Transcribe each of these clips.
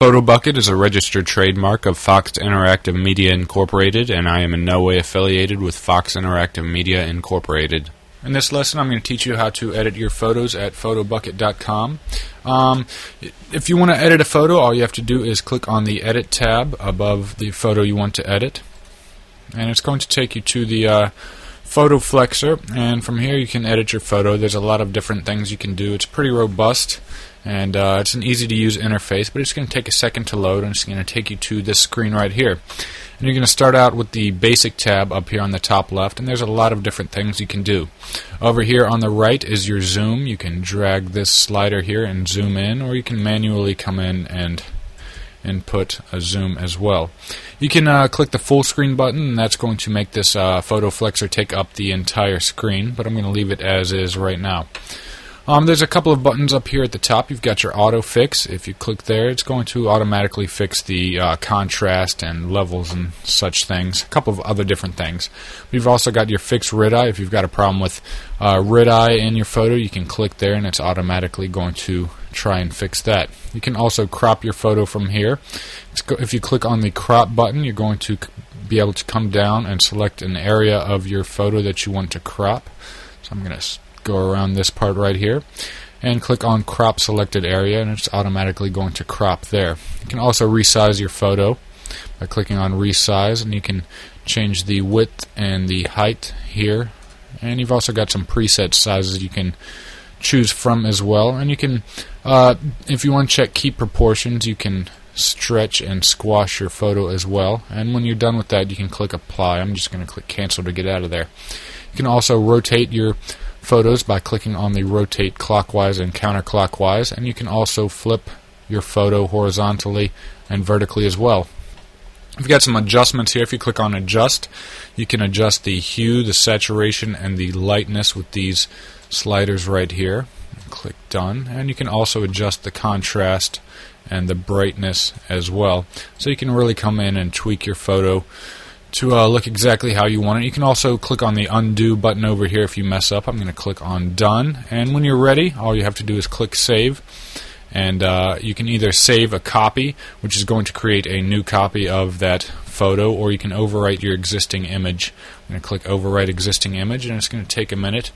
Photobucket is a registered trademark of Fox Interactive Media Incorporated, and I am in no way affiliated with Fox Interactive Media Incorporated. In this lesson, I'm going to teach you how to edit your photos at Photobucket.com. If you want to edit a photo, all you have to do is click on the Edit tab above the photo you want to edit, and it's going to take you to the Photo Flexor, and from here you can edit your photo. There's a lot of different things you can do. It's pretty robust, and it's an easy to use interface, but it's going to take a second to load, and it's going to take you to this screen right here. And you're going to start out with the Basic tab up here on the top left, and there's a lot of different things you can do. Over here on the right is your zoom. You can drag this slider here and zoom in, or you can manually come in and input a zoom as well. You can click the full screen button, and that's going to make this Photo Flexor take up the entire screen, but I'm going to leave it as is right now. There's a couple of buttons up here at the top. You've got your auto fix. If you click there, it's going to automatically fix the contrast and levels and such things. A couple of other different things. We've also got your fix red eye. If you've got a problem with red eye in your photo, you can click there and it's automatically going to try and fix that. You can also crop your photo from here. If you click on the crop button, you're going to be able to come down and select an area of your photo that you want to crop. So I'm going to go around this part right here and click on crop selected area, and it's automatically going to crop there. You can also resize your photo by clicking on resize, and you can change the width and the height here, and you've also got some preset sizes you can choose from as well. And you can if you want to check keep proportions, you can stretch and squash your photo as well, and when you're done with that you can click apply. I'm just going to click cancel to get out of there. You can also rotate your photos by clicking on the rotate clockwise and counterclockwise, and you can also flip your photo horizontally and vertically as well. We've got some adjustments here. If you click on adjust, you can adjust the hue, the saturation, and the lightness with these sliders right here. Click done, and you can also adjust the contrast and the brightness as well, so you can really come in and tweak your photo to look exactly how you want it. You can also click on the undo button over here if you mess up. I'm going to click on done, and when you're ready, all you have to do is click save, and you can either save a copy, which is going to create a new copy of that photo, or you can overwrite your existing image. I'm going to click overwrite existing image, and it's going to take a minute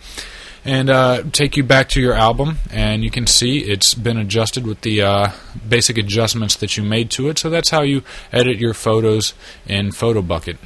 and take you back to your album, and you can see it's been adjusted with the basic adjustments that you made to it. So that's how you edit your photos in Photobucket.